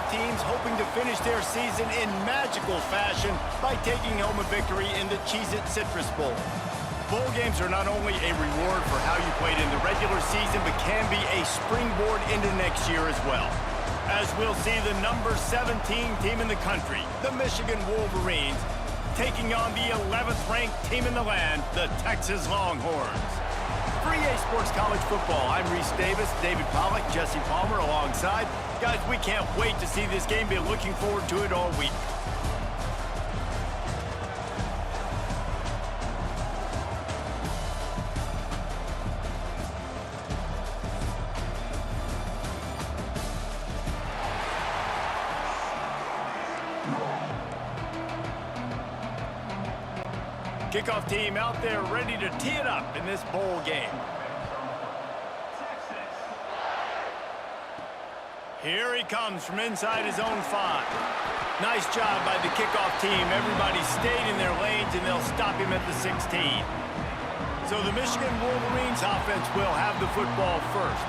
both teams hoping to finish their season in magical fashion by taking home a victory in the Cheez-It Citrus Bowl. Bowl games are not only a reward for how you played in the regular season, but can be a springboard into next year as well. As we'll see the number 17 team in the country, the Michigan Wolverines, taking on the 11th ranked team in the land, the Texas Longhorns. For EA Sports College Football, I'm Reese Davis, David Pollack, Jesse Palmer alongside. Guys, we can't wait to see this game. Been looking forward to it all week. Kickoff team out there ready to tee it up in this bowl game. Here he comes from inside his own 5. Nice job by the kickoff team. Everybody stayed in their lanes, and they'll stop him at the 16. So the Michigan Wolverines offense will have the football first.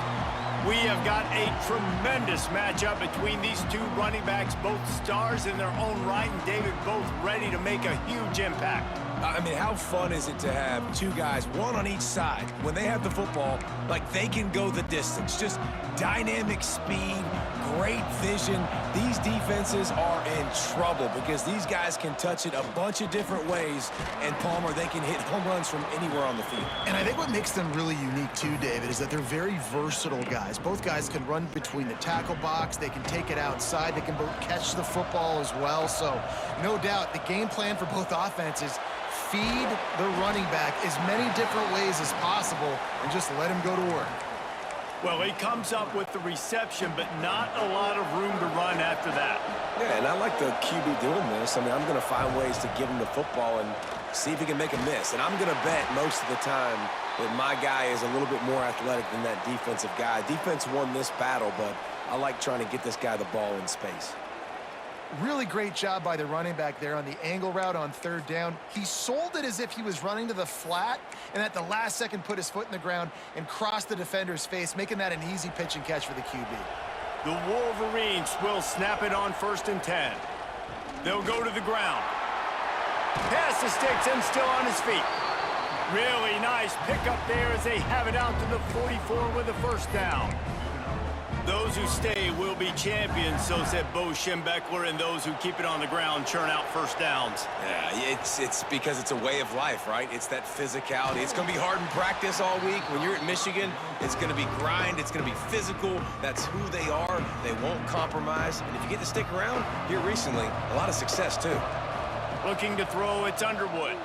We have got a tremendous matchup between these two running backs, both stars in their own right, and David, both ready to make a huge impact. I mean, how fun is it to have two guys, one on each side, when they have the football, like they can go the distance. Just dynamic speed, great vision. These defenses are in trouble because these guys can touch it a bunch of different ways, and Palmer, they can hit home runs from anywhere on the field. And I think what makes them really unique too, David, is that they're very versatile guys. Both guys can run between the tackle box, they can take it outside, they can both catch the football as well. So no doubt the game plan for both offenses, feed the running back as many different ways as possible and just let him go to work. Well, he comes up with the reception, but not a lot of room to run after that. Yeah, and I like the QB doing this. I mean, I'm going to find ways to give him the football and see if he can make a miss. And I'm going to bet most of the time that my guy is a little bit more athletic than that defensive guy. Defense won this battle, but I like trying to get this guy the ball in space. Really great job by the running back there on the angle route on 3rd down. He sold it as if he was running to the flat, and at the last second put his foot in the ground and crossed the defender's face, making that an easy pitch and catch for the QB. The Wolverines will snap it on 1st and 10. They'll go to the ground. Pass the sticks and still on his feet. Really nice pickup there as they have it out to the 44 with a 1st down. Those who stay will be champions, so said Bo Schembechler, and those who keep it on the ground churn out 1st downs. Yeah, it's because it's a way of life, right? It's that physicality. It's going to be hard in practice all week. When you're at Michigan, it's going to be grind. It's going to be physical. That's who they are. They won't compromise. And if you get to stick around here recently, a lot of success, too. Looking to throw, it's Underwood.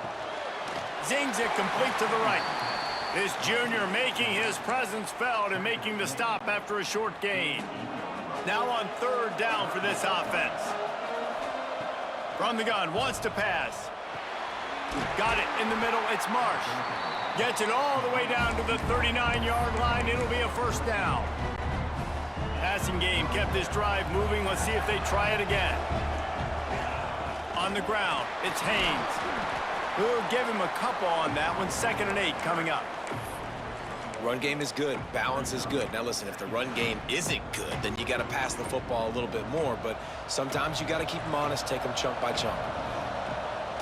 Zings it complete to the right. This junior making his presence felt and making the stop after a short gain. Now on 3rd down for this offense. From the gun, wants to pass. Got it in the middle, it's Marsh. Gets it all the way down to the 39-yard line. It'll be a 1st down. Passing game kept this drive moving. Let's see if they try it again. On the ground, it's Haynes. We'll give him a couple on that one. 2nd and 8 coming up. Run game is good. Balance is good. Now, listen, if the run game isn't good, then you got to pass the football a little bit more. But sometimes you got to keep them honest, take them chunk by chunk.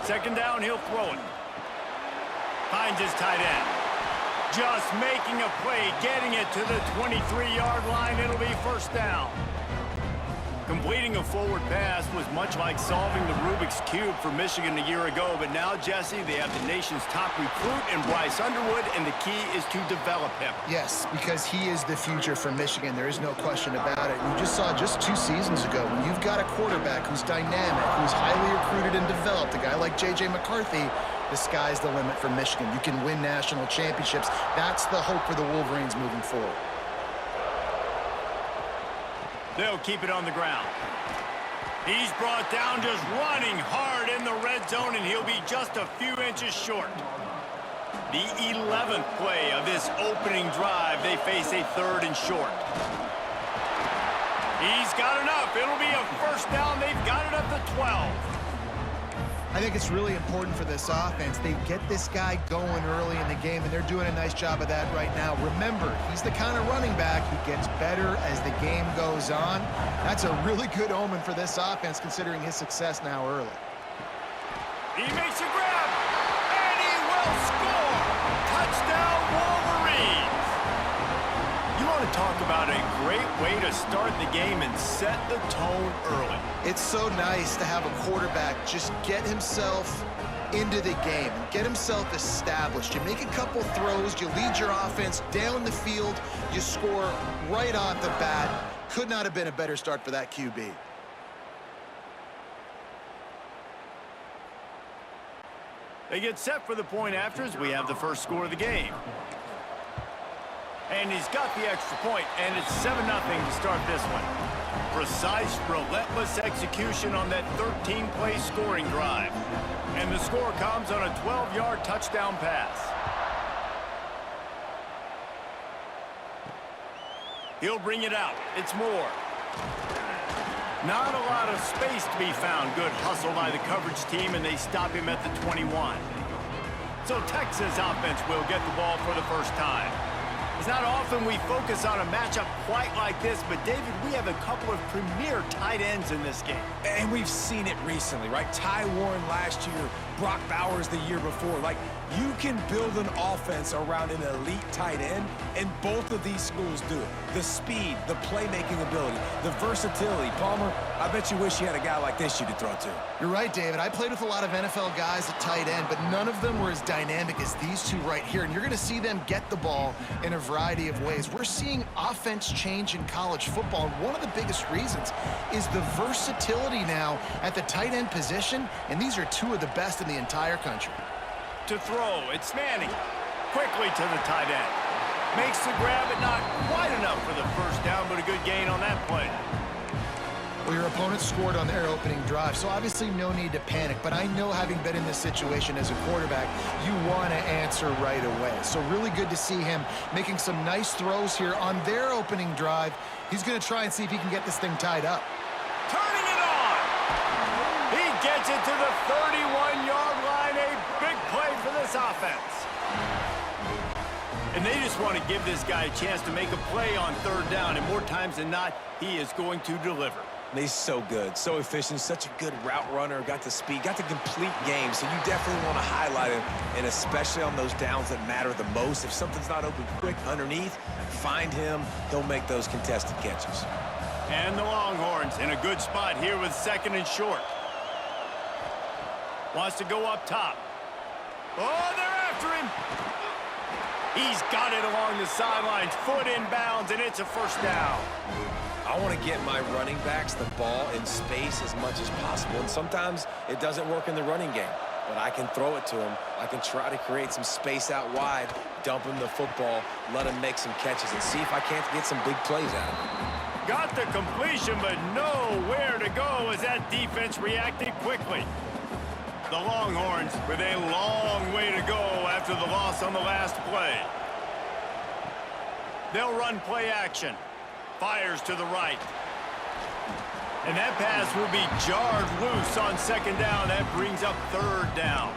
2nd down, he'll throw it. Finds his tight end. Just making a play, getting it to the 23-yard line. It'll be 1st down. Completing a forward pass was much like solving the Rubik's Cube for Michigan a year ago, but now, Jesse, they have the nation's top recruit in Bryce Underwood, and the key is to develop him. Yes, because he is the future for Michigan. There is no question about it. You just saw just 2 seasons ago when you've got a quarterback who's dynamic, who's highly recruited and developed, a guy like J.J. McCarthy, the sky's the limit for Michigan. You can win national championships. That's the hope for the Wolverines moving forward. They'll keep it on the ground. He's brought down just running hard in the red zone, and he'll be just a few inches short. The 11th play of this opening drive, they face a 3rd and short. He's got enough. It'll be a 1st down. They've got it at the 12. I think it's really important for this offense. They get this guy going early in the game, and they're doing a nice job of that right now. Remember, he's the kind of running back who gets better as the game goes on. That's a really good omen for this offense, considering his success now early. He makes a grab, and he will score! Touchdown, Wolverines! You want to talk about a great way to start the game and set the tone early. It's so nice to have a quarterback just get himself into the game and get himself established. You make a couple throws, you lead your offense down the field, you score right off the bat. Could not have been a better start for that QB. They get set for the point after as we have the first score of the game. And he's got the extra point, and it's 7-0 to start this one. Precise, relentless execution on that 13-play scoring drive. And the score comes on a 12-yard touchdown pass. He'll bring it out. It's Moore. Not a lot of space to be found. Good hustle by the coverage team, and they stop him at the 21. So Texas offense will get the ball for the first time. It's not often we focus on a matchup quite like this, but David, we have a couple of premier tight ends in this game. And we've seen it recently, right? Ty Warren last year, Brock Bowers the year before. Like, you can build an offense around an elite tight end, and both of these schools do it. The speed, the playmaking ability, the versatility. Palmer, I bet you wish you had a guy like this you could throw to. You're right, David. I played with a lot of NFL guys at tight end, but none of them were as dynamic as these two right here. And you're going to see them get the ball in a variety of ways. We're seeing offense change in college football, and one of the biggest reasons is the versatility now at the tight end position, and these are two of the best in the entire country. To throw, it's Manning. Quickly to the tight end. Makes the grab, but not quite enough for the first down, but a good gain on that play. Well, your opponent scored on their opening drive, so obviously no need to panic. But I know, having been in this situation as a quarterback, you want to answer right away. So really good to see him making some nice throws here on their opening drive. He's going to try and see if he can get this thing tied up. Turning it on! He gets it to the 31-yard line. A big play for this offense. And they just want to give this guy a chance to make a play on third down, and more times than not, he is going to deliver. He's so good, so efficient, such a good route runner, got the speed, got the complete game, so you definitely want to highlight him, and especially on those downs that matter the most. If something's not open quick underneath, find him, he'll make those contested catches. And the Longhorns in a good spot here with 2nd and short. Wants to go up top. Oh, they're after him. He's got it along the sidelines, foot in bounds, and it's a first down. I want to get my running backs the ball in space as much as possible, and sometimes it doesn't work in the running game, but I can throw it to him. I can try to create some space out wide, dump him the football, let him make some catches, and see if I can't get some big plays out of him. Got the completion, but nowhere to go as that defense reacted quickly. The Longhorns with a long way to go after the loss on the last play. They'll run play action. Fires to the right. And that pass will be jarred loose on 2nd down. That brings up 3rd down.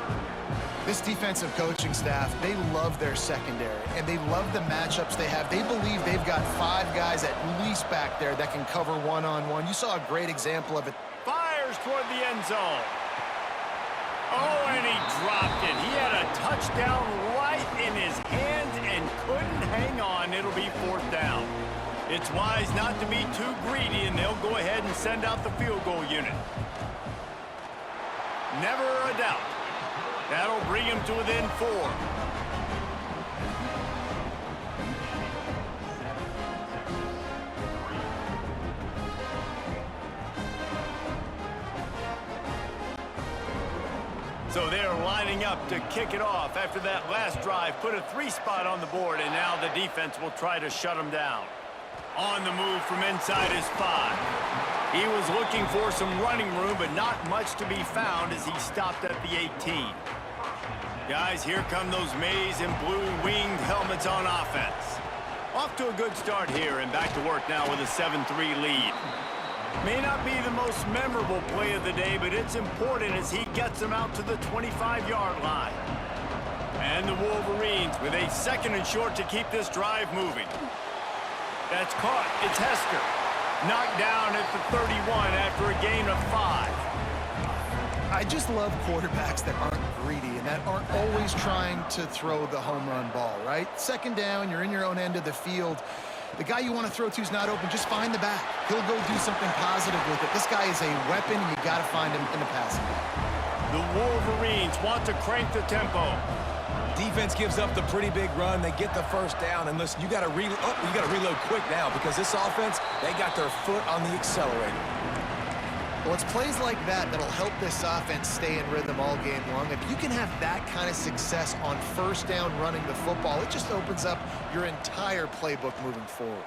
This defensive coaching staff, they love their secondary, and they love the matchups they have. They believe they've got 5 guys at least back there that can cover one-on-one. You saw a great example of it. Fires toward the end zone. Oh, and he dropped it. He had a touchdown right in his hands and couldn't hang on. It'll be 4th down. It's wise not to be too greedy, and they'll go ahead and send out the field goal unit. Never a doubt. That'll bring him to within 4. So they're lining up to kick it off after that last drive. Put a 3 spot on the board, and now the defense will try to shut them down. On the move from inside his 5. He was looking for some running room, but not much to be found as he stopped at the 18. Guys, here come those maize and blue winged helmets on offense. Off to a good start here, and back to work now with a 7-3 lead. May not be the most memorable play of the day, but it's important as he gets them out to the 25-yard line. And the Wolverines with a 2nd and short to keep this drive moving. That's caught. It's Hester. Knocked down at the 31 after a gain of 5. I just love quarterbacks that aren't greedy and that aren't always trying to throw the home run ball, right? 2nd down, you're in your own end of the field. The guy you want to throw to is not open. Just find the back. He'll go do something positive with it. This guy is a weapon, and you got to find him in the passing game. The Wolverines want to crank the tempo. Defense gives up the pretty big run. They get the 1st down, and listen, you got to reload quick now because this offense, they got their foot on the accelerator. Well, it's plays like that that'll help this offense stay in rhythm all game long. If you can have that kind of success on 1st down running the football, it just opens up your entire playbook moving forward.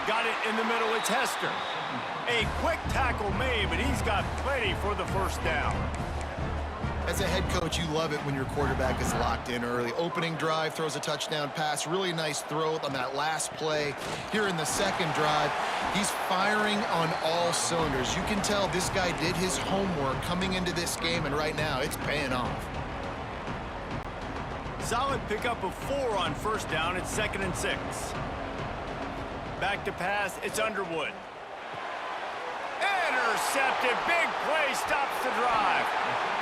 Got it in the middle. It's Hester. A quick tackle made, but he's got plenty for the 1st down. As a head coach, you love it when your quarterback is locked in early. Opening drive, throws a touchdown pass. Really nice throw on that last play. Here in the 2nd drive, he's firing on all cylinders. You can tell this guy did his homework coming into this game, and right now it's paying off. Solid pickup of 4 on 1st down. It's 2nd and 6. Back to pass. It's Underwood. Intercepted. Big play stops the drive.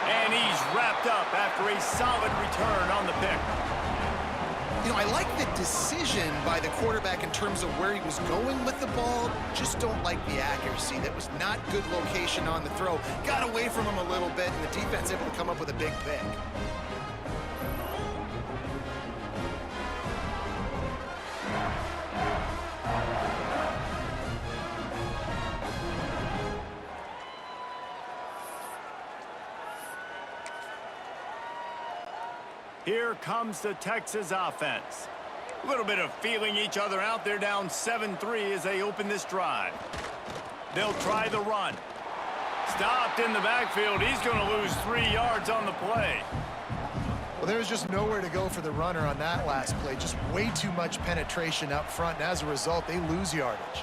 And he's wrapped up after a solid return on the pick. You know, I like the decision by the quarterback in terms of where he was going with the ball. Just don't like the accuracy. That was not good location on the throw. Got away from him a little bit, and the defense able to come up with a big pick. Here comes the Texas offense. A little bit of feeling each other out. They're down 7-3 as they open this drive. They'll try the run. Stopped in the backfield. He's going to lose 3 yards on the play. Well, there's just nowhere to go for the runner on that last play. Just way too much penetration up front, and as a result, they lose yardage.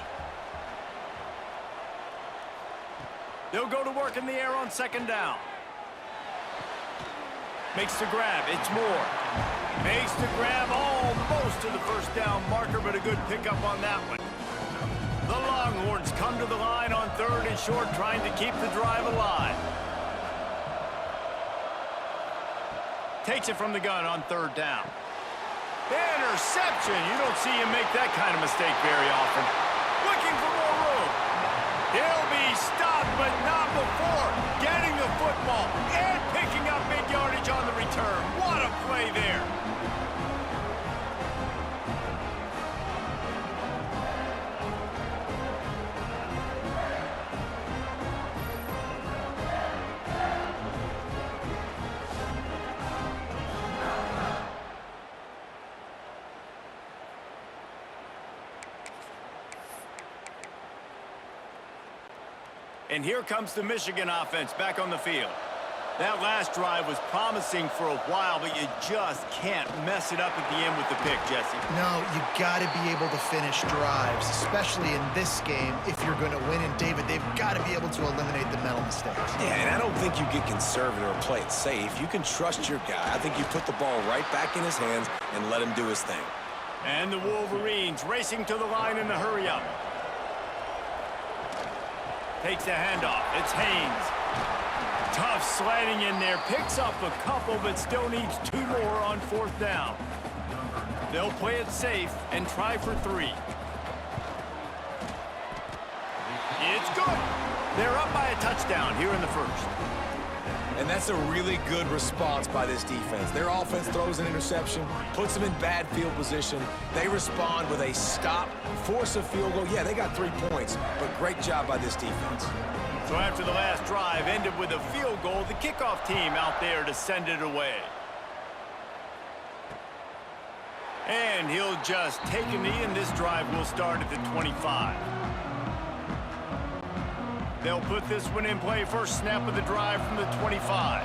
They'll go to work in the air on 2nd down. Makes the grab. It's Moore. Makes the grab almost to the 1st down marker, but a good pickup on that one. The Longhorns come to the line on 3rd and short, trying to keep the drive alive. Takes it from the gun on 3rd down. Interception. You don't see him make that kind of mistake very often. Looking for more room. He'll be stopped, but not before getting the football and picking up big yardage on the return. What a play there. And here comes the Michigan offense back on the field. That last drive was promising for a while, but you just can't mess it up at the end with the pick, Jesse. No, you got to be able to finish drives, especially in this game if you're going to win. And, David, they've got to be able to eliminate the mental mistakes. Yeah, and I don't think you get conservative or play it safe. You can trust your guy. I think you put the ball right back in his hands and let him do his thing. And the Wolverines racing to the line in a hurry-up. Takes the handoff. It's Haynes. Tough sliding in there. Picks up a couple, but still needs 2 more on 4th down. They'll play it safe and try for 3. It's good. They're up by a touchdown here in the 1st. And that's a really good response by this defense. Their offense throws an interception, puts them in bad field position. They respond with a stop, force a field goal. Yeah, they got 3 points, but great job by this defense. So after the last drive ended with a field goal, the kickoff team out there to send it away. And he'll just take a knee, and this drive will start at the 25. They'll put this one in play. First snap of the drive from the 25.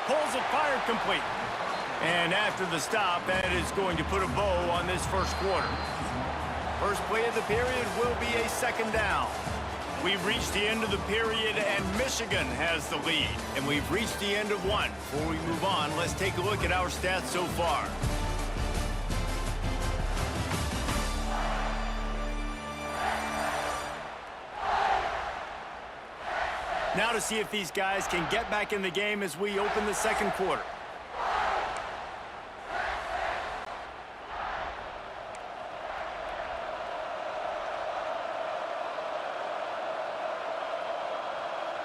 Pulls it, fired complete. And after the stop, that is going to put a bow on this first quarter. First play of the period will be a second down. We've reached the end of the period, and Michigan has the lead. And we've reached the end of one. Before we move on, let's take a look at our stats so far. Now to see if these guys can get back in the game as we open the second quarter.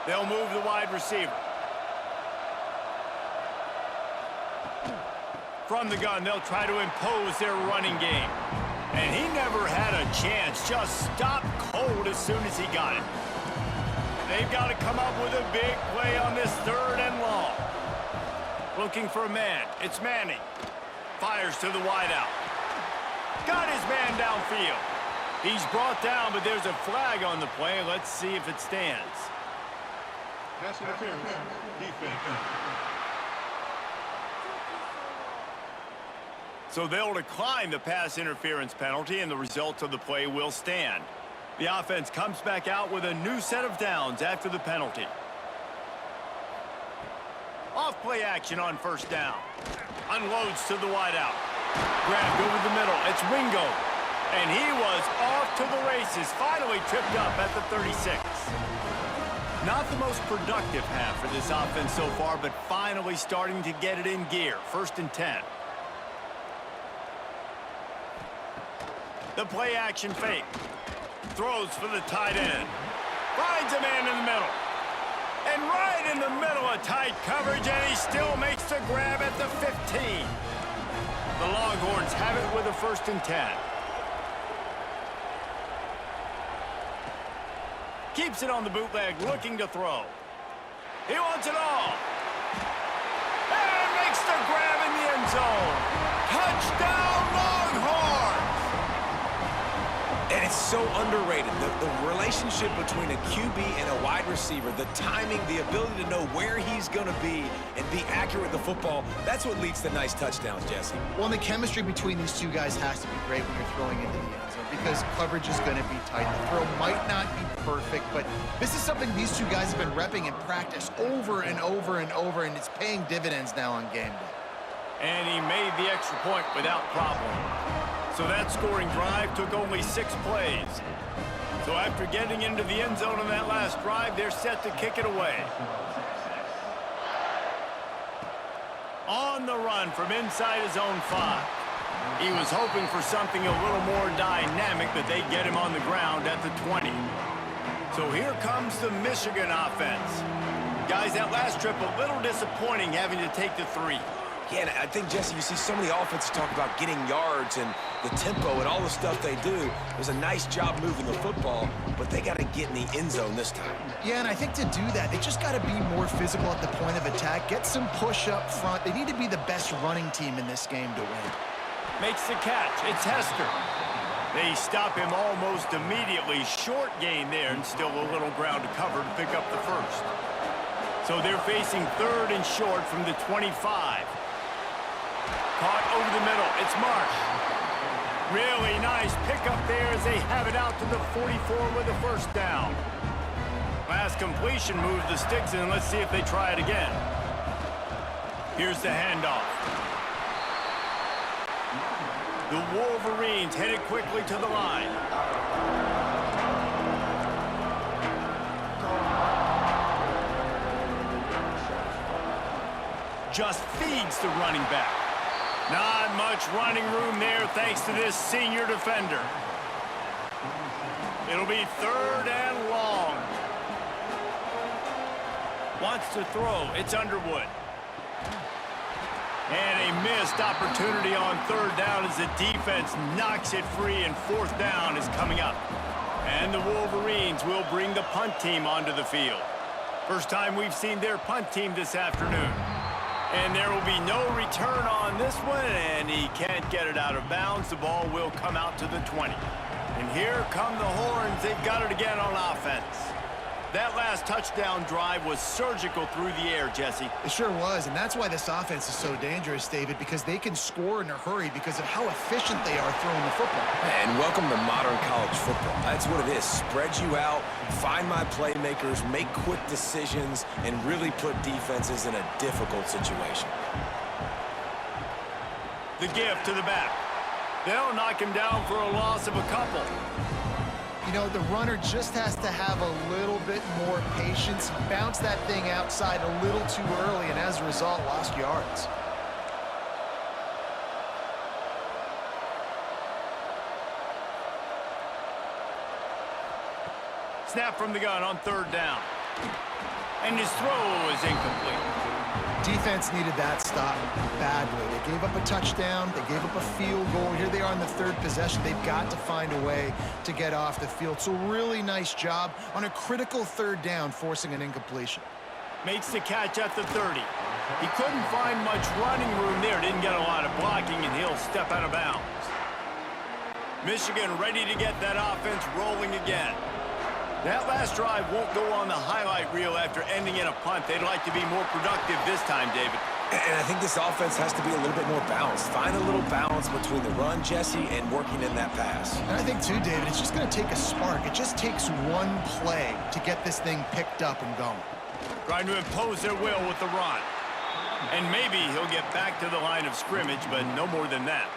They'll move the wide receiver. From the gun, they'll try to impose their running game. And he never had a chance. Just stopped cold as soon as he got it. They've got to come up with a big play on this third and long. Looking for a man. It's Manning. Fires to the wideout. Got his man downfield. He's brought down, but there's a flag on the play. Let's see if it stands. Pass interference. Defense. So they'll decline the pass interference penalty, and the results of the play will stand. The offense comes back out with a new set of downs after the penalty. Off play action on first down. Unloads to the wideout. Grabbed over the middle. It's Wingo. And he was off to the races. Finally tripped up at the 36. Not the most productive half for this offense so far, but finally starting to get it in gear. 1st and 10. The play action fake. Throws for the tight end. Finds a man in the middle. And right in the middle of tight coverage, and he still makes the grab at the 15. The Longhorns have it with a 1st and 10. Keeps it on the bootleg, looking to throw. He wants it all. And makes the grab in the end zone. Touchdown, Longhorns! And it's so underrated. The relationship between a QB and a wide receiver, the timing, the ability to know where he's going to be and be accurate with the football, that's what leads to nice touchdowns, Jesse. Well, and the chemistry between these two guys has to be great when you're throwing into the end zone because coverage is going to be tight. The throw might not be perfect, but this is something these two guys have been repping in practice over and over and over, and it's paying dividends now on game day. And he made the extra point without problem. So that scoring drive took only 6 plays. So after getting into the end zone on that last drive, they're set to kick it away. On the run from inside his own 5. He was hoping for something a little more dynamic, but they get him on the ground at the 20. So here comes the Michigan offense. Guys, that last trip a little disappointing having to take the 3. Yeah, and I think, Jesse, you see so many offenses talk about getting yards and the tempo and all the stuff they do. It was a nice job moving the football, but they got to get in the end zone this time. Yeah, and I think to do that, they just got to be more physical at the point of attack, get some push up front. They need to be the best running team in this game to win. Makes the catch. It's Hester. They stop him almost immediately. Short gain there, and still a little ground to cover to pick up the first. So they're facing 3rd and short from the 25. Caught over the middle. It's Marsh. Really nice pickup there as they have it out to the 44 with a 1st down. Last completion moves the sticks in. Let's see if they try it again. Here's the handoff. The Wolverines headed quickly to the line. Just feeds the running back. Not much running room there thanks to this senior defender. It'll be 3rd and long. Wants to throw. It's Underwood. And a missed opportunity on 3rd down as the defense knocks it free, and 4th down is coming up. And the Wolverines will bring the punt team onto the field. First time we've seen their punt team this afternoon. And there will be no return on this one, and he can't get it out of bounds. The ball will come out to the 20. And here come the Horns. They've got it again on offense. That last touchdown drive was surgical through the air, Jesse. It sure was, and that's why this offense is so dangerous, David, because they can score in a hurry because of how efficient they are throwing the football. And welcome to modern college football. That's what it is. Spread you out, find my playmakers, make quick decisions, and really put defenses in a difficult situation. The give to the back. They'll knock him down for a loss of a couple. You know, the runner just has to have a little bit more patience. He bounced that thing outside a little too early, and as a result, lost yards. Snap from the gun on 3rd down. And his throw is incomplete. Defense needed that stop badly. They gave up a touchdown. They gave up a field goal. Here they are in the 3rd possession. They've got to find a way to get off the field. So really nice job on a critical 3rd down, forcing an incompletion. Makes the catch at the 30. He couldn't find much running room there. Didn't get a lot of blocking, and he'll step out of bounds. Michigan ready to get that offense rolling again. That last drive won't go on the highlight reel after ending in a punt. They'd like to be more productive this time, David. And I think this offense has to be a little bit more balanced. Find a little balance between the run, Jesse, and working in that pass. And I think, too, David, it's just going to take a spark. It just takes one play to get this thing picked up and going. Trying to impose their will with the run. And maybe he'll get back to the line of scrimmage, but no more than that.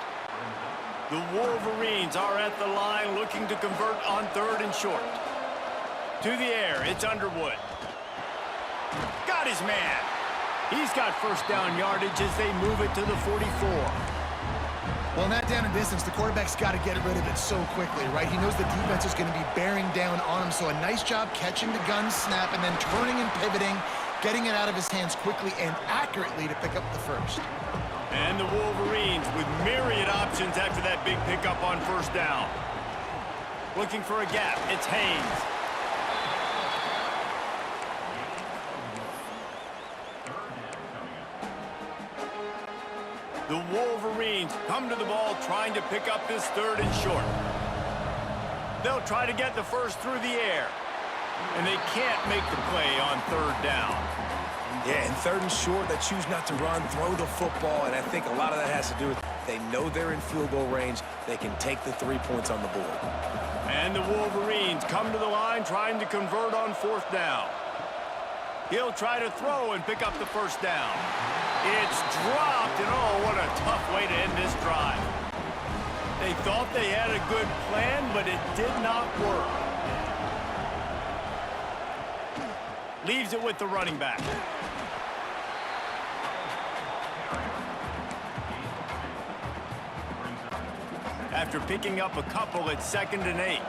The Wolverines are at the line looking to convert on 3rd and short. To the air, it's Underwood. Got his man. He's got 1st down yardage as they move it to the 44. Well, in that down and distance, the quarterback's got to get rid of it so quickly, right? He knows the defense is going to be bearing down on him, so a nice job catching the gun snap and then turning and pivoting, getting it out of his hands quickly and accurately to pick up the 1st. And the Wolverines with myriad options after that big pickup on 1st down. Looking for a gap, it's Haynes. The Wolverines come to the ball trying to pick up this 3rd and short. They'll try to get the 1st through the air. And they can't make the play on 3rd down. Yeah, in 3rd and short, they choose not to run, throw the football, and I think a lot of that has to do with they know they're in field goal range. They can take the 3 points on the board. And the Wolverines come to the line trying to convert on 4th down. He'll try to throw and pick up the 1st down. It's dropped, and oh, what a tough way to end this drive. They thought they had a good plan, but it did not work. Leaves it with the running back. After picking up a couple, it's 2nd and 8.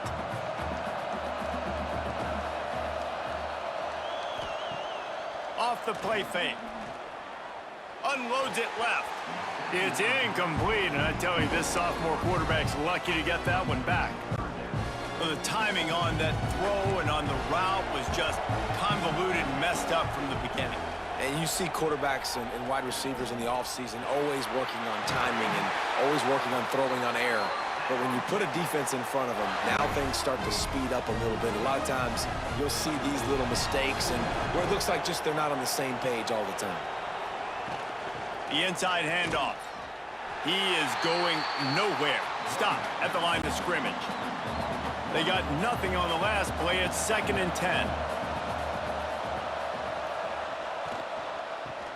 Off the play fake. Unloads it left. It's incomplete, and I tell you, this sophomore quarterback's lucky to get that one back. Well, the timing on that throw and on the route was just convoluted and messed up from the beginning. And you see quarterbacks and wide receivers in the offseason always working on timing and always working on throwing on air. But when you put a defense in front of them, now things start to speed up a little bit. A lot of times you'll see these little mistakes and where it looks like just they're not on the same page all the time. The inside handoff. He is going nowhere. Stop at the line of scrimmage. They got nothing on the last play. It's 2nd and 10.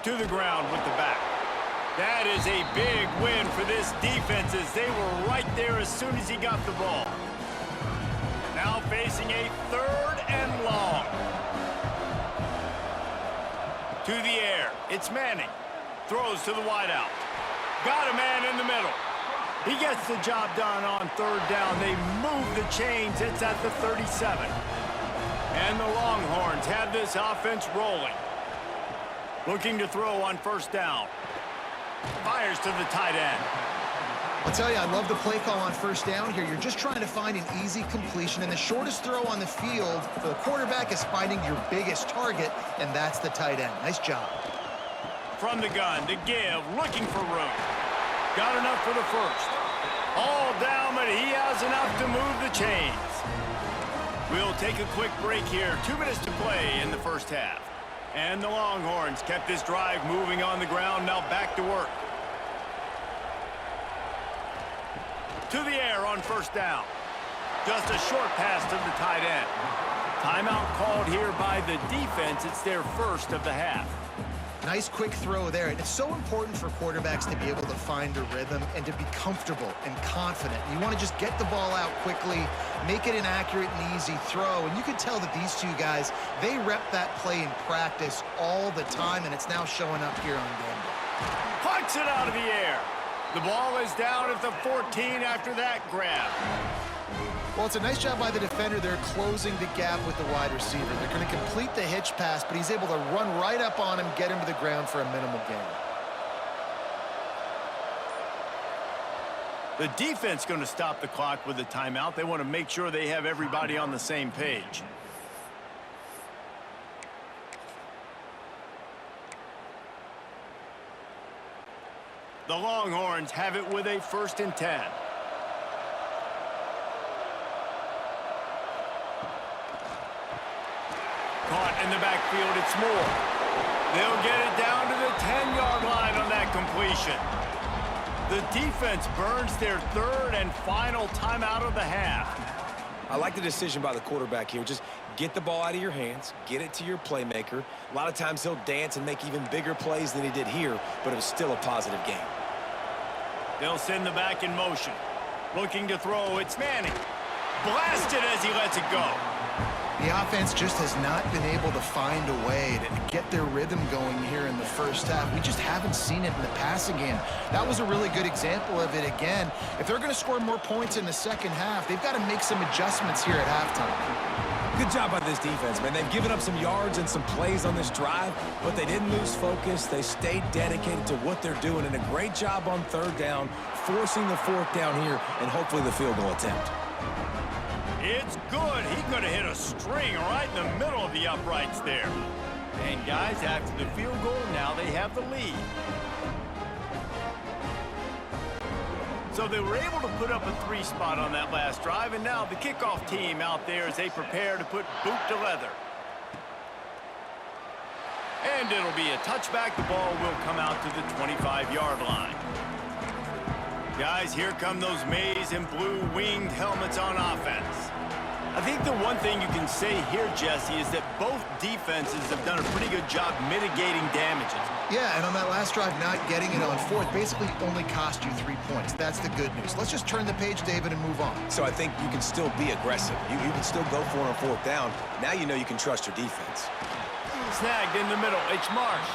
To the ground with the back. That is a big win for this defense as they were right there as soon as he got the ball. Now facing a 3rd and long. To the air. It's Manning. Throws to the wideout. Got a man in the middle. He gets the job done on 3rd down. They move the chains. It's at the 37. And the Longhorns have this offense rolling. Looking to throw on 1st down. Fires to the tight end. I'll tell you, I love the play call on 1st down here. You're just trying to find an easy completion, and the shortest throw on the field for the quarterback is finding your biggest target, and that's the tight end. Nice job. From the gun to give, looking for room. Got enough for the 1st. All down, but he has enough to move the chains. We'll take a quick break here. 2 minutes to play in the first half. And the Longhorns kept this drive moving on the ground. Now back to work. To the air on first down. Just a short pass to the tight end. Timeout called here by the defense. It's their first of the half. Nice quick throw there. And it's so important for quarterbacks to be able to find a rhythm and to be comfortable and confident. You want to just get the ball out quickly, make it an accurate and easy throw. And you can tell that these two guys, they rep that play in practice all the time, and it's now showing up here on game day. Puts it out of the air. The ball is down at the 14 after that grab. Well, it's a nice job by the defender. They're closing the gap with the wide receiver. They're going to complete the hitch pass, but he's able to run right up on him, get him to the ground for a minimal gain. The defense going to stop the clock with a timeout. They want to make sure they have everybody on the same page. The Longhorns have it with a 1st and 10. Caught in the backfield, it's Moore. They'll get it down to the 10-yard line on that completion. The defense burns their 3rd and final timeout of the half. I like the decision by the quarterback here. Just get the ball out of your hands, get it to your playmaker. A lot of times he'll dance and make even bigger plays than he did here, but it was still a positive game. They'll send the back in motion. Looking to throw, it's Manning. Blasted as he lets it go. The offense just has not been able to find a way to get their rhythm going here in the first half. We just haven't seen it in the passing game. That was a really good example of it again. If they're going to score more points in the second half, they've got to make some adjustments here at halftime. Good job by this defense, man. They've given up some yards and some plays on this drive, but they didn't lose focus. They stayed dedicated to what they're doing, and a great job on 3rd down, forcing the 4th down here, and hopefully the field goal attempt. It's good. He could have hit a string right in the middle of the uprights there. And guys, after the field goal, now they have the lead. So they were able to put up a 3 spot on that last drive, and now the kickoff team out there as they prepare to put boot to leather. And it'll be a touchback. The ball will come out to the 25-yard line. Guys, here come those maize and blue winged helmets on offense. I think the one thing you can say here, Jesse, is that both defenses have done a pretty good job mitigating damages. Yeah, and on that last drive, not getting it on 4th basically only cost you 3 points. That's the good news. Let's just turn the page, David, and move on. So I think you can still be aggressive. You can still go for it on 4th down. Now you know you can trust your defense. Snagged in the middle. It's Marsh.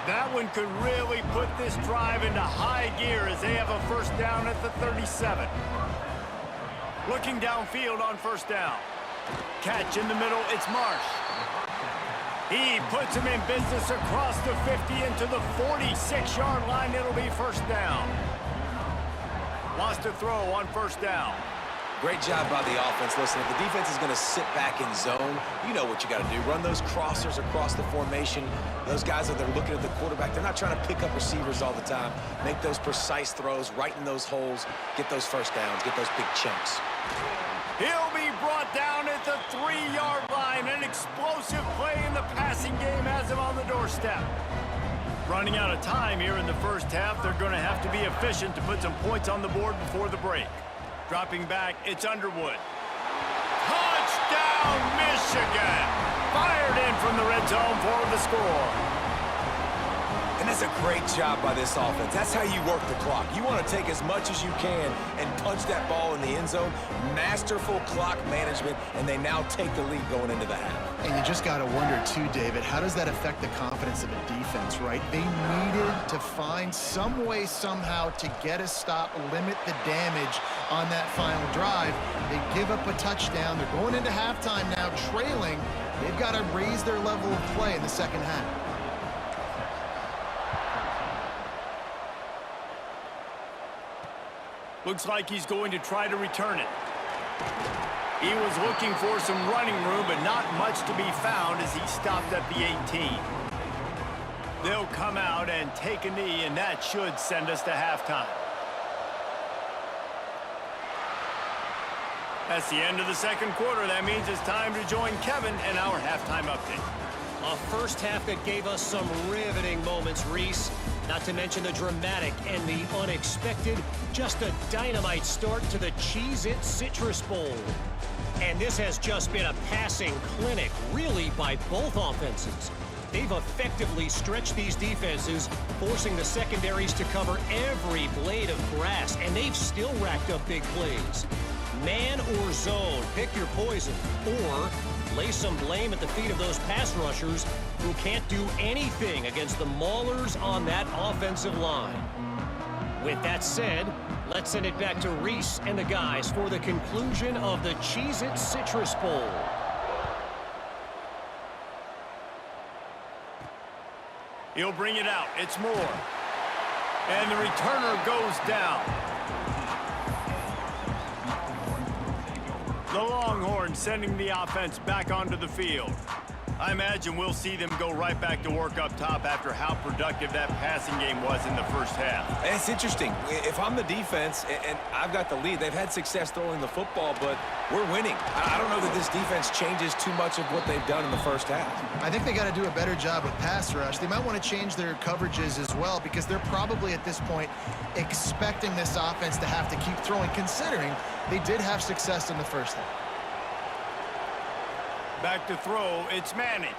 That one could really put this drive into high gear as they have a 1st down at the 37. Looking downfield on 1st down. Catch in the middle, it's Marsh. He puts him in business across the 50 into the 46-yard line. It'll be 1st down. Wants to throw on 1st down. Great job by the offense. Listen, if the defense is going to sit back in zone, you know what you got to do. Run those crossers across the formation. Those guys that are looking at the quarterback, they're not trying to pick up receivers all the time. Make those precise throws right in those holes. Get those 1st downs. Get those big chunks. He'll be brought down at the 3-yard line. An explosive play in the passing game has him on the doorstep. Running out of time here in the first half. They're going to have to be efficient to put some points on the board before the break. Dropping back, it's Underwood. Touchdown, Michigan! Fired in from the red zone for the score. And that's a great job by this offense. That's how you work the clock. You want to take as much as you can and punch that ball in the end zone. Masterful clock management, and they now take the lead going into the half. And you just got to wonder, too, David, how does that affect the confidence of a defense, right? They needed to find some way, somehow, to get a stop, limit the damage on that final drive. They give up a touchdown. They're going into halftime now, trailing. They've got to raise their level of play in the second half. Looks like he's going to try to return it. He was looking for some running room, but not much to be found as he stopped at the 18. They'll come out and take a knee, and that should send us to halftime. That's the end of the second quarter. That means it's time to join Kevin in our halftime update. A first half that gave us some riveting moments, Reese. Not to mention the dramatic and the unexpected. Just a dynamite start to the Cheez-It Citrus Bowl. And this has just been a passing clinic, really, by both offenses. They've effectively stretched these defenses, forcing the secondaries to cover every blade of grass, and they've still racked up big plays. Man or zone, pick your poison, or lay some blame at the feet of those pass rushers who can't do anything against the maulers on that offensive line. With that said, let's send it back to Reese and the guys for the conclusion of the Cheez-It Citrus Bowl. He'll bring it out. It's Moore. And the returner goes down. The Longhorns sending the offense back onto the field. I imagine we'll see them go right back to work up top after how productive that passing game was in the first half. And it's interesting. If I'm the defense and I've got the lead, they've had success throwing the football, but we're winning. I don't know that this defense changes too much of what they've done in the first half. I think they got to do a better job with pass rush. They might want to change their coverages as well because they're probably at this point expecting this offense to have to keep throwing, considering they did have success in the first half. Back to throw, it's Manning.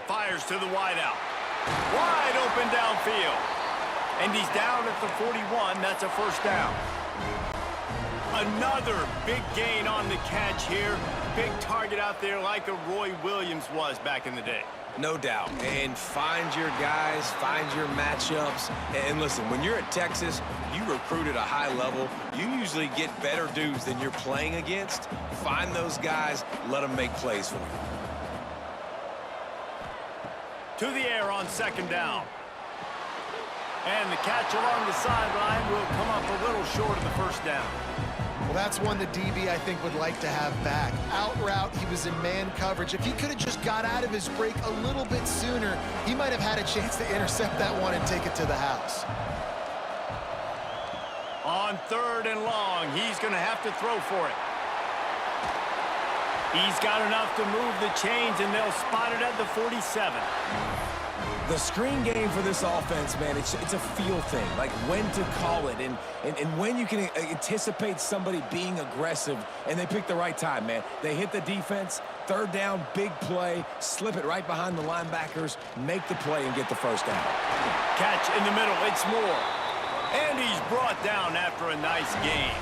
Fires to the wideout. Wide open downfield. And he's down at the 41. That's a first down. Another big gain on the catch here. Big target out there like a Roy Williams was back in the day. No doubt. And find your guys, find your matchups. And listen, when you're at Texas, you recruit at a high level. You usually get better dudes than you're playing against. Find those guys, let them make plays for you. To the air on second down. And the catch along the sideline will come up a little short of the first down. Well, that's one the DB, I think, would like to have back. Out route, he was in man coverage. If he could have just got out of his break a little bit sooner, he might have had a chance to intercept that one and take it to the house. On third and long, he's going to have to throw for it. He's got enough to move the chains, and they'll spot it at the 47. The screen game for this offense, man, it's a feel thing, like when to call it and when you can anticipate somebody being aggressive, and they pick the right time, man. They hit the defense, third down, big play, slip it right behind the linebackers, make the play, and get the first down. Catch in the middle, it's Moore. And he's brought down after a nice game.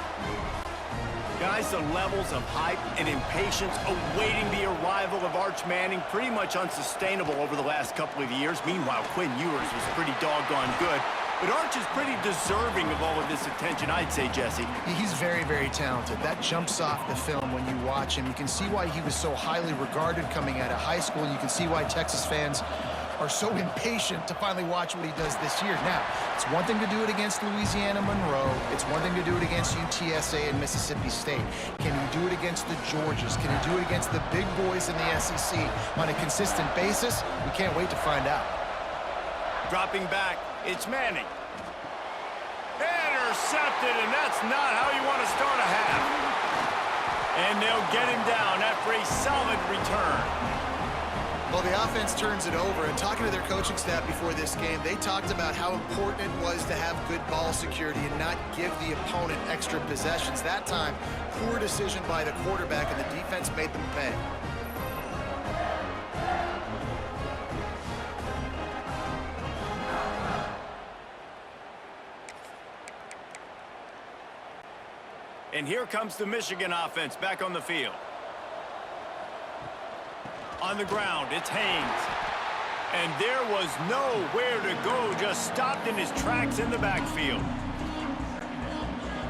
Guys, the levels of hype and impatience awaiting the arrival of Arch Manning pretty much unsustainable over the last couple of years. Meanwhile, Quinn Ewers was pretty doggone good. But Arch is pretty deserving of all of this attention, I'd say, Jesse. He's very, very talented. That jumps off the film when you watch him. You can see why he was so highly regarded coming out of high school. You can see why Texas fans are so impatient to finally watch what he does this year. Now, it's one thing to do it against Louisiana Monroe. It's one thing to do it against UTSA and Mississippi State. Can he do it against the Georgias? Can he do it against the big boys in the SEC on a consistent basis? We can't wait to find out. Dropping back, it's Manning. Intercepted, and that's not how you want to start a half. And they'll get him down after a solid return. Well, the offense turns it over, and talking to their coaching staff before this game, they talked about how important it was to have good ball security and not give the opponent extra possessions. That time, poor decision by the quarterback, and the defense made them pay. And here comes the Michigan offense back on the field. On the ground, it's Haynes. And there was nowhere to go, just stopped in his tracks in the backfield.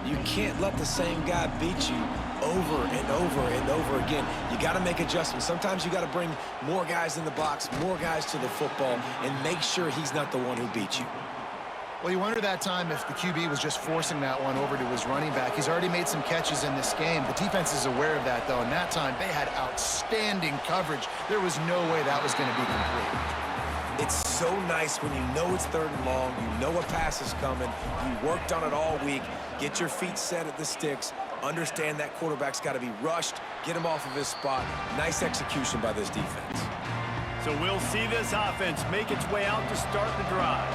You can't let the same guy beat you over and over and over again. You got to make adjustments. Sometimes you got to bring more guys in the box, more guys to the football, and make sure he's not the one who beat you. Well, you wonder that time if the QB was just forcing that one over to his running back. He's already made some catches in this game. The defense is aware of that, though, and that time they had outstanding coverage. There was no way that was going to be complete. It's so nice when you know it's third and long, you know a pass is coming, you worked on it all week, get your feet set at the sticks, Understand that quarterback's got to be rushed, get him off of his spot. Nice execution by this defense. So we'll see this offense make its way out to start the drive.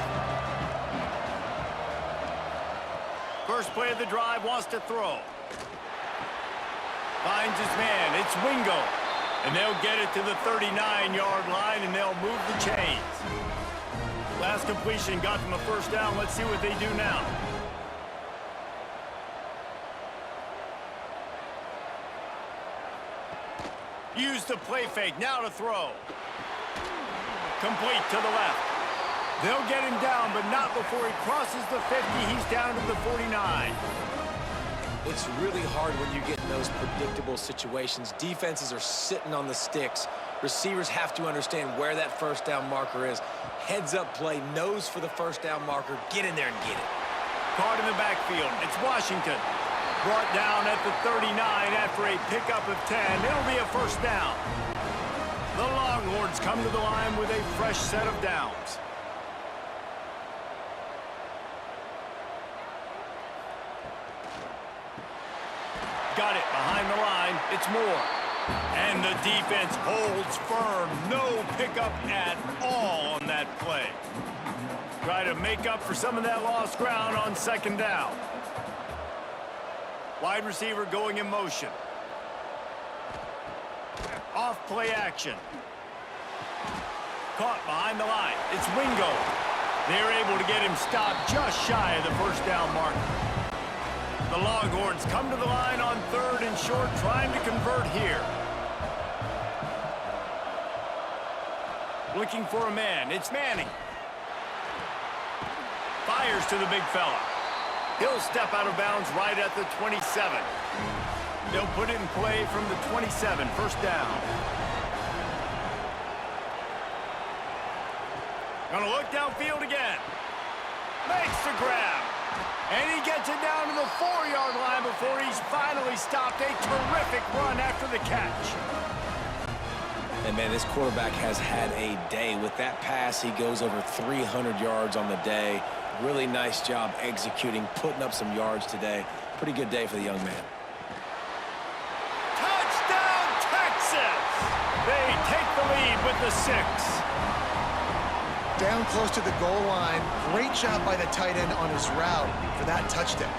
First play of the drive, wants to throw. Finds his man. It's Wingo. And they'll get it to the 39-yard line, and they'll move the chains. Last completion got them a first down. Let's see what they do now. Use the play fake. Now to throw. Complete to the left. They'll get him down, but not before he crosses the 50. He's down to the 49. It's really hard when you get in those predictable situations. Defenses are sitting on the sticks. Receivers have to understand where that first down marker is. Heads up play, nose for the first down marker. Get in there and get it. Caught in the backfield. It's Washington. Brought down at the 39 after a pickup of 10. It'll be a first down. The Longhorns come to the line with a fresh set of downs. Got it behind the line. It's Moore. And the defense holds firm. No pickup at all on that play. Try to make up for some of that lost ground on second down. Wide receiver going in motion. Off play action. Caught behind the line. It's Wingo. They're able to get him stopped just shy of the first down marker. The Longhorns come to the line on third and short, trying to convert here. Looking for a man. It's Manning. Fires to the big fella. He'll step out of bounds right at the 27. They'll put it in play from the 27, first down. Gonna look downfield again. Makes the grab. And he gets it down to the 4-yard line before he's finally stopped. A terrific run after the catch. And, man, this quarterback has had a day. With that pass, he goes over 300 yards on the day. Really nice job executing, putting up some yards today. Pretty good day for the young man. Touchdown, Texas! They take the lead with the 6. Down close to the goal line. Great job by the tight end on his route for that touchdown.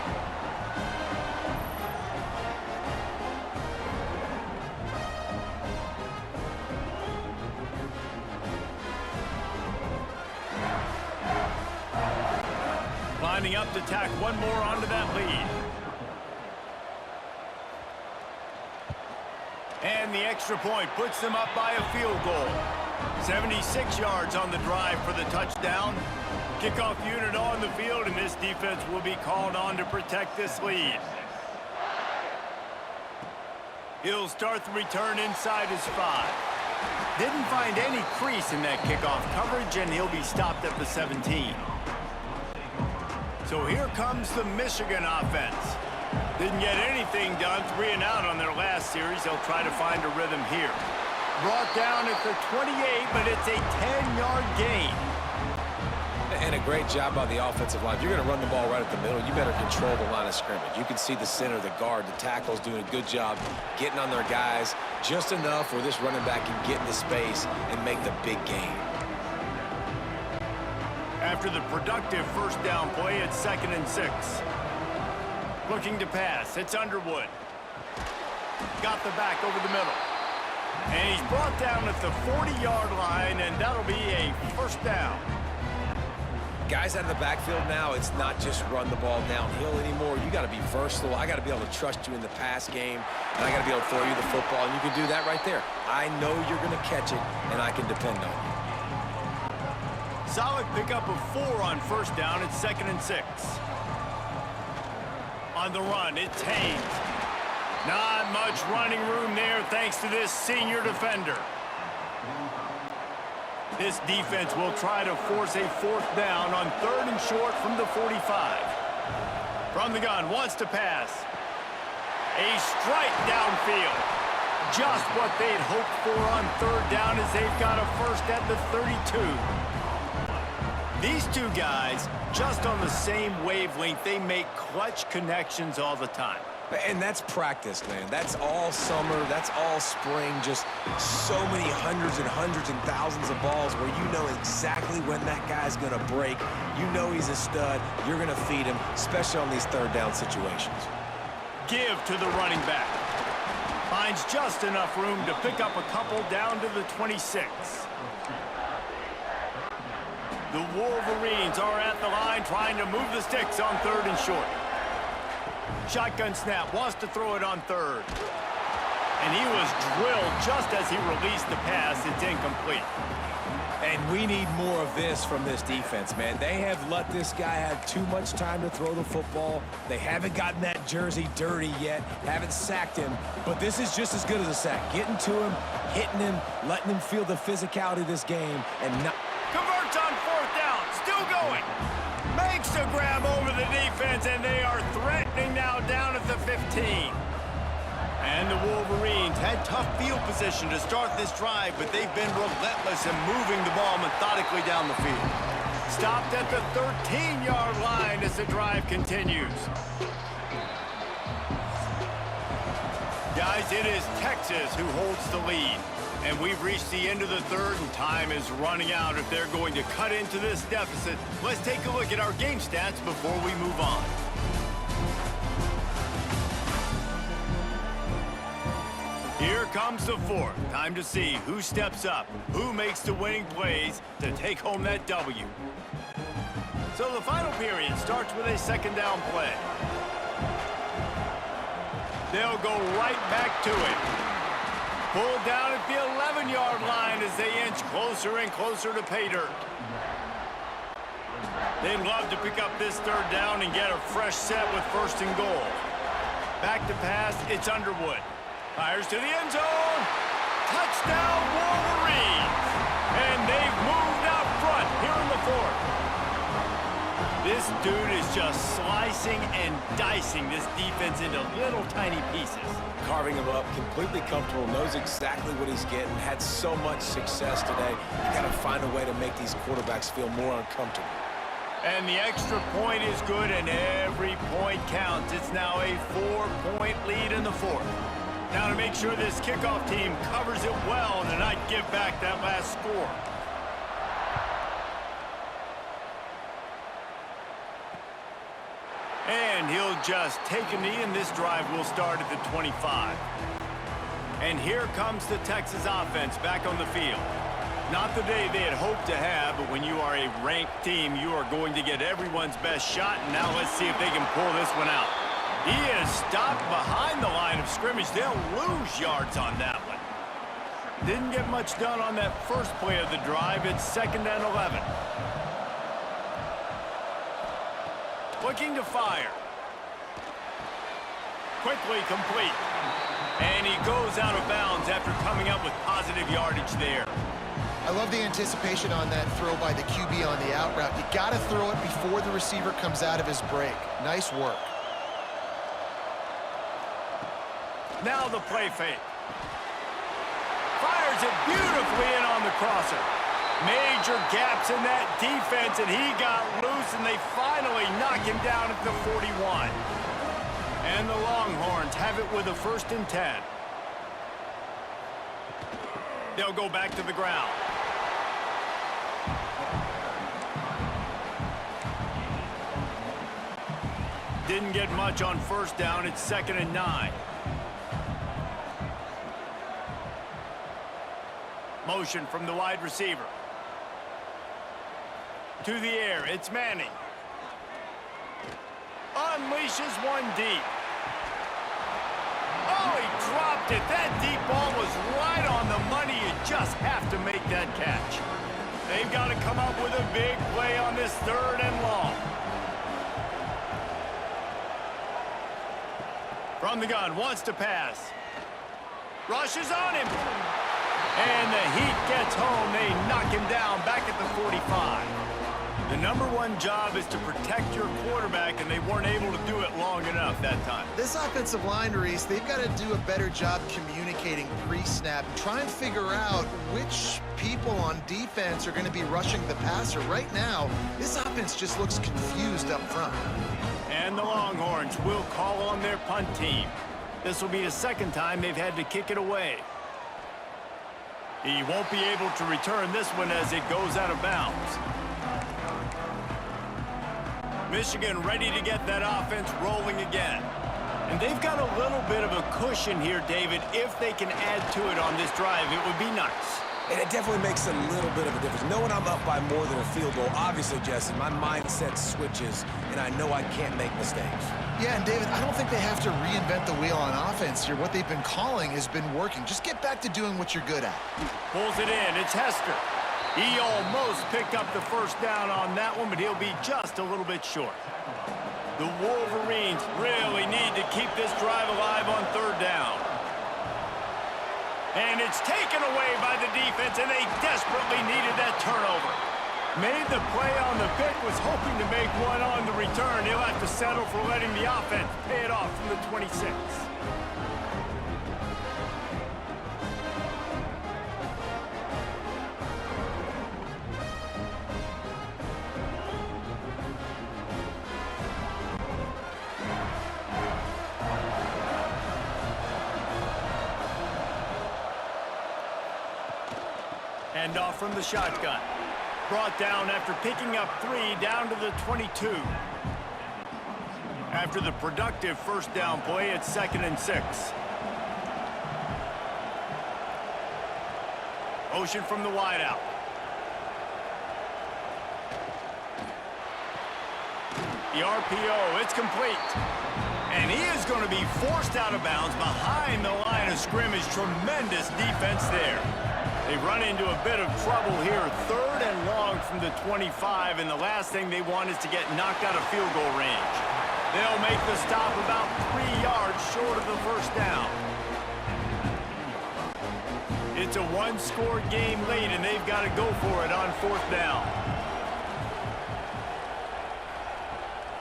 Lining up to tack one more onto that lead. And the extra point puts them up by a field goal. 76 yards on the drive for the touchdown. Kickoff unit on the field, and this defense will be called on to protect this lead. He'll start the return inside his 5. Didn't find any crease in that kickoff coverage, and he'll be stopped at the 17. So here comes the Michigan offense. Didn't get anything done, 3 and out on their last series. They'll try to find a rhythm here. Brought down at the 28, but it's a 10-yard gain. And a great job by the offensive line. If you're going to run the ball right at the middle, you better control the line of scrimmage. You can see the center, the guard, the tackles doing a good job getting on their guys just enough where this running back can get in the space and make the big gain. After the productive first down play, it's 2nd and 6. Looking to pass. It's Underwood. Got the back over the middle. And he's brought down at the 40-yard line, and that'll be a first down. Guys out of the backfield now, it's not just run the ball downhill anymore. You got to be versatile. I got to be able to trust you in the pass game, and I got to be able to throw you the football, and you can do that right there. I know you're going to catch it, and I can depend on you. Solid pickup of 4 on first down. It's 2nd and 6. On the run, it's Haynes. Not much running room there thanks to this senior defender. This defense will try to force a 4th down on 3rd and short from the 45. From the gun, wants to pass. A strike downfield. Just what they'd hoped for on 3rd down as they've got a first at the 32. These two guys, just on the same wavelength, they make clutch connections all the time. And that's practice, man. That's all summer. That's all spring. Just so many hundreds and thousands of balls where you know exactly when that guy's going to break. You know he's a stud. You're going to feed him, especially on these third down situations. Give to the running back. Finds just enough room to pick up a couple down to the 26. The Wolverines are at the line trying to move the sticks on 3rd and short. Shotgun snap, wants to throw it on 3rd. And he was drilled just as he released the pass. It's incomplete. And we need more of this from this defense, man. They have let this guy have too much time to throw the football. They haven't gotten that jersey dirty yet, haven't sacked him. But this is just as good as a sack. Getting to him, hitting him, letting him feel the physicality of this game, and not... Converts on 4th down, still going. Makes the grab over the defense, and they are threatening now down at the 15. And the Wolverines had tough field position to start this drive, but they've been relentless in moving the ball methodically down the field. Stopped at the 13-yard line as the drive continues. Guys, it is Texas who holds the lead. And we've reached the end of the 3rd, and time is running out if they're going to cut into this deficit. Let's take a look at our game stats before we move on. Here comes the 4th. Time to see who steps up, who makes the winning plays to take home that W. So the final period starts with a 2nd down play. They'll go right back to it. Pulled down at the 11-yard line as they inch closer and closer to pay dirt. They'd love to pick up this 3rd down and get a fresh set with 1st and goal. Back to pass, it's Underwood. Fires to the end zone. Touchdown, Wolverines! And they've moved out front here in the 4th. This dude is just slicing and dicing this defense into little tiny pieces. Carving him up, completely comfortable, knows exactly what he's getting, had so much success today. You got to find a way to make these quarterbacks feel more uncomfortable. And the extra point is good, and every point counts. It's now a 4-point lead in the 4th. Now to make sure this kickoff team covers it well and to not give back that last score. And he'll just take a knee, and this drive will start at the 25. And here comes the Texas offense back on the field. Not the day they had hoped to have, but when you are a ranked team, you are going to get everyone's best shot. And now let's see if they can pull this one out. He is stopped behind the line of scrimmage. They'll lose yards on that one. Didn't get much done on that first play of the drive. It's 2nd and 11. Looking to fire. Quickly complete. And he goes out of bounds after coming up with positive yardage there. I love the anticipation on that throw by the QB on the out route. You got to throw it before the receiver comes out of his break. Nice work. Now the play fake. Fires it beautifully in on the crosser. Major gaps in that defense, and he got loose, and they finally knock him down at the 41. And the Longhorns have it with a 1st and 10. They'll go back to the ground. Didn't get much on 1st down. It's 2nd and 9. Motion from the wide receiver. To the air, it's Manning. Unleashes one deep. Oh, he dropped it. That deep ball was right on the money. You just have to make that catch. They've got to come up with a big play on this 3rd and long. From the gun, wants to pass. Rushes on him. And the heat gets home. They knock him down back at the 45. The #1 job is to protect your quarterback, and they weren't able to do it long enough that time. This offensive line, Reese, they've got to do a better job communicating pre-snap. Try and figure out which people on defense are going to be rushing the passer. Right now, this offense just looks confused up front. And the Longhorns will call on their punt team. This will be the second time they've had to kick it away. He won't be able to return this one as it goes out of bounds. Michigan ready to get that offense rolling again. And they've got a little bit of a cushion here, David. If they can add to it on this drive, it would be nice. And it definitely makes a little bit of a difference. Knowing I'm up by more than a field goal, obviously, Jesse, my mindset switches, and I know I can't make mistakes. Yeah, and David, I don't think they have to reinvent the wheel on offense here. What they've been calling has been working. Just get back to doing what you're good at. Pulls it in. It's Hester. He almost picked up the first down on that one, but he'll be just a little bit short. The Wolverines really need to keep this drive alive on third down. And it's taken away by the defense, and they desperately needed that turnover. Made the play on the pick, was hoping to make one on the return. He'll have to settle for letting the offense pay it off from the 26. Hand off from the shotgun. Brought down after picking up 3 down to the 22. After the productive first down play, it's 2nd and 6. Motion from the wideout. The RPO, it's complete. And he is going to be forced out of bounds behind the line of scrimmage. Tremendous defense there. They run into a bit of trouble here. 3rd and long from the 25, and the last thing they want is to get knocked out of field goal range. They'll make the stop about 3 yards short of the first down. It's a one-score game late, and they've got to go for it on 4th down.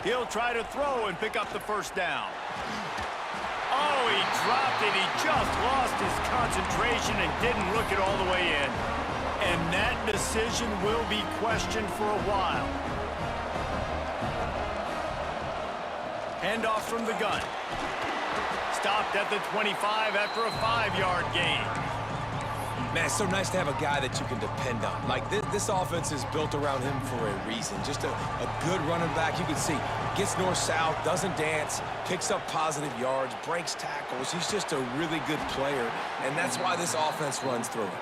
He'll try to throw and pick up the first down. Oh, he dropped it. He just lost his concentration and didn't look it all the way in. And that decision will be questioned for a while. Handoff from the gun. Stopped at the 25 after a 5-yard gain. Man, it's so nice to have a guy that you can depend on. Like, this offense is built around him for a reason. Just a good running back. You can see, gets north-south, doesn't dance, picks up positive yards, breaks tackles. He's just a really good player, and that's why this offense runs through him.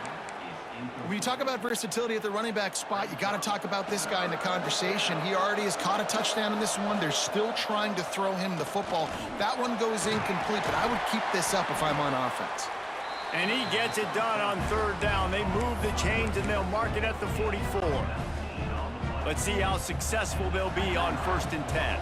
When you talk about versatility at the running back spot, you got to talk about this guy in the conversation. He already has caught a touchdown in this one. They're still trying to throw him the football. That one goes incomplete, but I would keep this up if I'm on offense. And he gets it done on 3rd down. They move the chains, and they'll mark it at the 44. Let's see how successful they'll be on 1st and 10.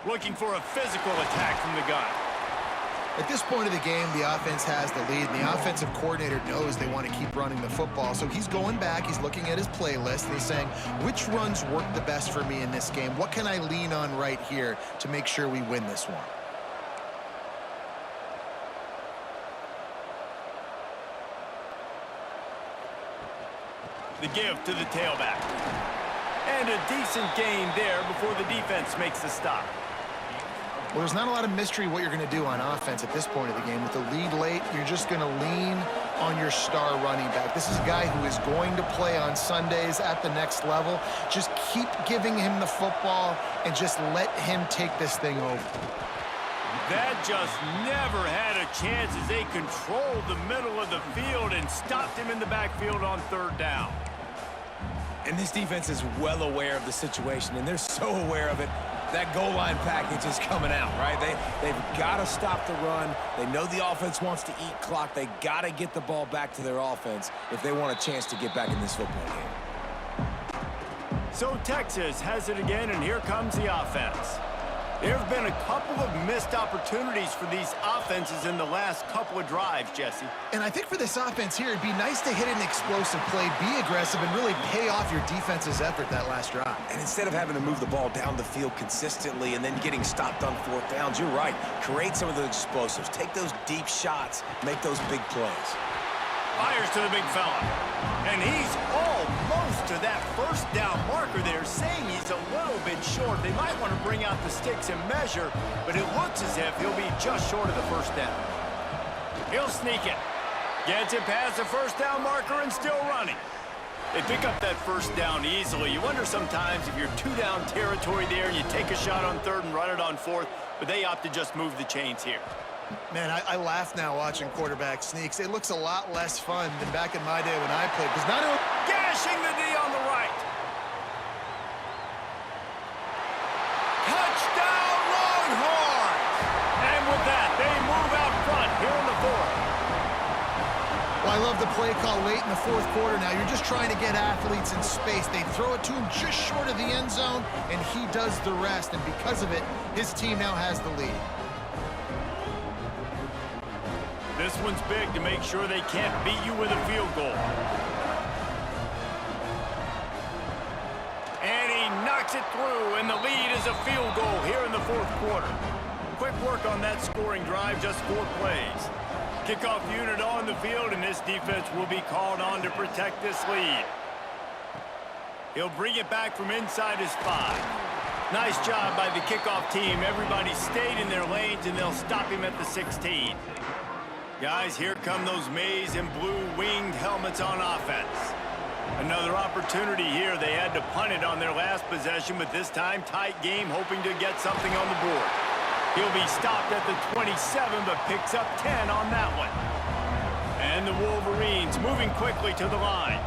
Looking for a physical attack from the gun. At this point of the game, the offense has the lead, and the offensive coordinator knows they want to keep running the football. So he's going back, he's looking at his playlist, and he's saying, which runs work the best for me in this game? What can I lean on right here to make sure we win this one? The give to the tailback. And a decent gain there before the defense makes the stop. Well, there's not a lot of mystery what you're going to do on offense at this point of the game. With the lead late, you're just going to lean on your star running back. This is a guy who is going to play on Sundays at the next level. Just keep giving him the football and just let him take this thing over. That just never had a chance as they controlled the middle of the field and stopped him in the backfield on 3rd down. And this defense is well aware of the situation, and they're so aware of it. That goal line package is coming out, right? They've got to stop the run. They know the offense wants to eat clock. They got to get the ball back to their offense if they want a chance to get back in this football game. So Texas has it again, and here comes the offense. There have been a couple of missed opportunities for these offenses in the last couple of drives, Jesse. And I think for this offense here, it'd be nice to hit an explosive play, be aggressive, and really pay off your defense's effort that last drive. And instead of having to move the ball down the field consistently and then getting stopped on fourth downs, you're right. Create some of those explosives. Take those deep shots. Make those big plays. Fires to the big fella. And he's almost to that first down marker there, saying he's a little bit short. They might want to bring out the sticks and measure, but it looks as if he'll be just short of the first down. He'll sneak it. Gets it past the first down marker and still running. They pick up that first down easily. You wonder sometimes if you're two-down territory there and you take a shot on third and run it on fourth, but they opt to just move the chains here. Man, I laugh now watching quarterback sneaks. It looks a lot less fun than back in my day when I played. Because not only gashing the D on the right. Touchdown Longhorns! And with that, they move out front here in the fourth. Well, I love the play call late in the fourth quarter now. You're just trying to get athletes in space. They throw it to him just short of the end zone, and he does the rest. And because of it, his team now has the lead. This one's big to make sure they can't beat you with a field goal. And he knocks it through, and the lead is a field goal here in the fourth quarter. Quick work on that scoring drive, just 4 plays. Kickoff unit on the field, and this defense will be called on to protect this lead. He'll bring it back from inside his 5. Nice job by the kickoff team. Everybody stayed in their lanes, and they'll stop him at the 16. Guys, here come those maize and blue winged helmets on offense. Another opportunity here. They had to punt it on their last possession, but this time tight game, hoping to get something on the board. He'll be stopped at the 27, but picks up 10 on that one. And the Wolverines moving quickly to the line.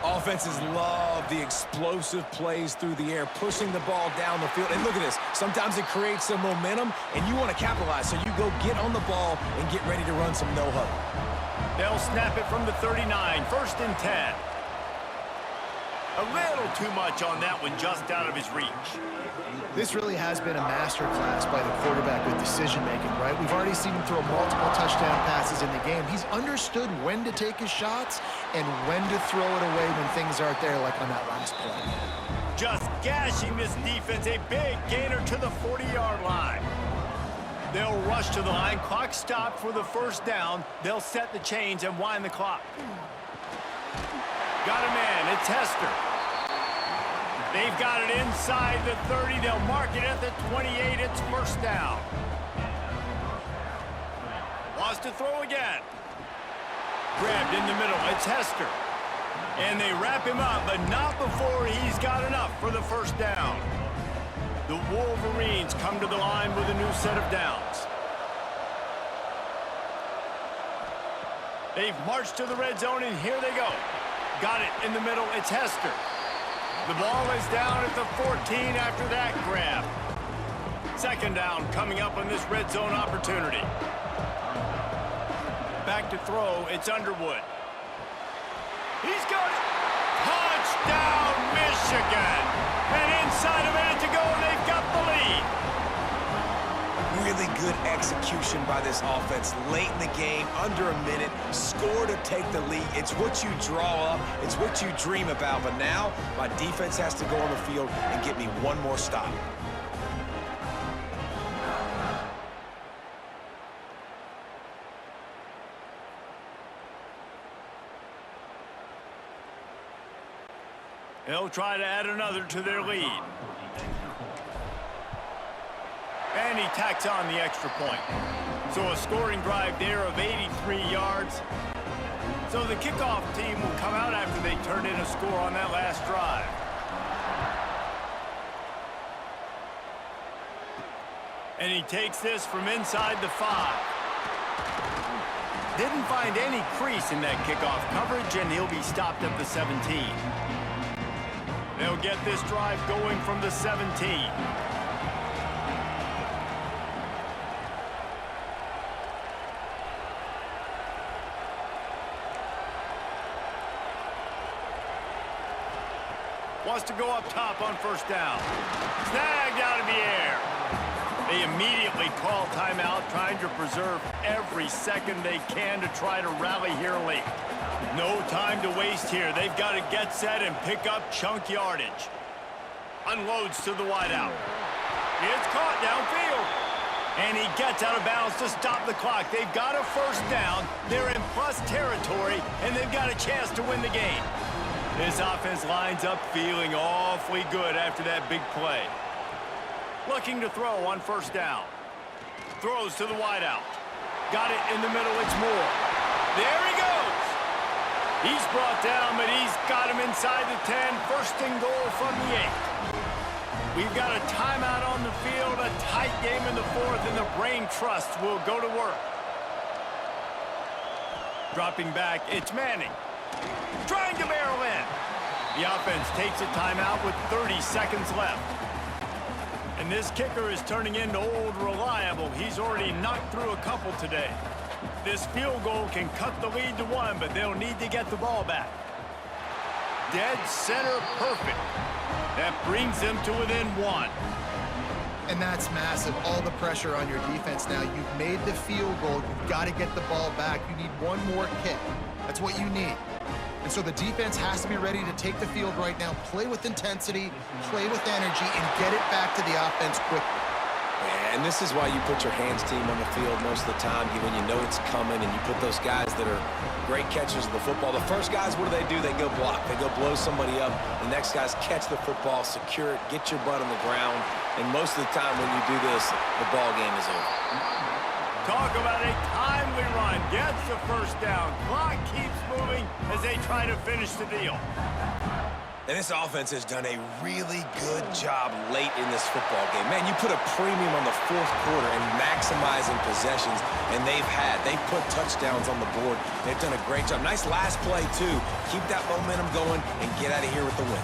Offenses love the explosive plays through the air, pushing the ball down the field. And look at this. Sometimes it creates some momentum, and you want to capitalize. So you go get on the ball and get ready to run some no-huddle. They'll snap it from the 39, 1st and 10. A little too much on that one, just out of his reach. This really has been a master class by the quarterback with decision-making, right? We've already seen him throw multiple touchdown passes in the game. He's understood when to take his shots and when to throw it away when things aren't there, like on that last play. Just gashing this defense, a big gainer to the 40-yard line. They'll rush to the line. Clock stopped for the first down. They'll set the chains and wind the clock. Got a man. It's Hester. They've got it inside the 30. They'll mark it at the 28. It's first down. Wants to throw again. Grabbed in the middle. It's Hester. And they wrap him up, but not before he's got enough for the first down. The Wolverines come to the line with a new set of downs. They've marched to the red zone, and here they go. Got it in the middle. It's Hester. The ball is down at the 14 after that grab. Second down coming up on this red zone opportunity. Back to throw. It's Underwood. He's got it. Touchdown, Michigan. And inside a minute to go, they've got the lead. Really good execution by this offense late in the game, under a minute, score to take the lead. It's what you draw up, it's what you dream about, but now my defense has to go on the field and get me one more stop. They'll try to add another to their lead. And he tacks on the extra point. So a scoring drive there of 83 yards. So the kickoff team will come out after they turn in a score on that last drive. And he takes this from inside the 5. Didn't find any crease in that kickoff coverage, and he'll be stopped at the 17. They'll get this drive going from the 17. Wants to go up top on first down. Snagged out of the air. They immediately call timeout, trying to preserve every second they can to try to rally here late. No time to waste here. They've got to get set and pick up chunk yardage. Unloads to the wideout. It's caught downfield. And he gets out of bounds to stop the clock. They've got a first down. They're in plus territory, and they've got a chance to win the game. This offense lines up feeling awfully good after that big play. Looking to throw on first down. Throws to the wideout. Got it in the middle. It's Moore. There he goes. He's brought down, but he's got him inside the 10. First and goal from the 8. We've got a timeout on the field, a tight game in the fourth, and the Brain Trust will go to work. Dropping back, it's Manning. Trying to barrel in. The offense takes a timeout with 30 seconds left. And this kicker is turning into old reliable. He's already knocked through a couple today. This field goal can cut the lead to 1, but they'll need to get the ball back. Dead center perfect. That brings them to within 1. And that's massive. All the pressure on your defense now. You've made the field goal. You've got to get the ball back. You need one more kick. That's what you need. And so the defense has to be ready to take the field right now, play with intensity, play with energy, and get it back to the offense quickly. And this is why you put your hands team on the field most of the time, when you know it's coming, and you put those guys that are great catchers of the football. The first guys, what do? They go block. They go blow somebody up. The next guys catch the football, secure it, get your butt on the ground. And most of the time when you do this, the ball game is over. Talk about a timely run. Gets the first down. Clock keeps moving as they try to finish the deal. And this offense has done a really good job late in this football game. Man, you put a premium on the fourth quarter and maximizing possessions, and they've put touchdowns on the board. They've done a great job. Nice last play, too. Keep that momentum going and get out of here with the win.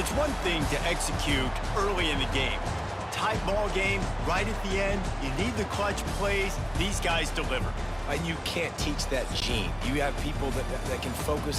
It's one thing to execute early in the game. Tight ball game, right at the end, you need the clutch plays. These guys deliver. And you can't teach that gene. You have people that can focus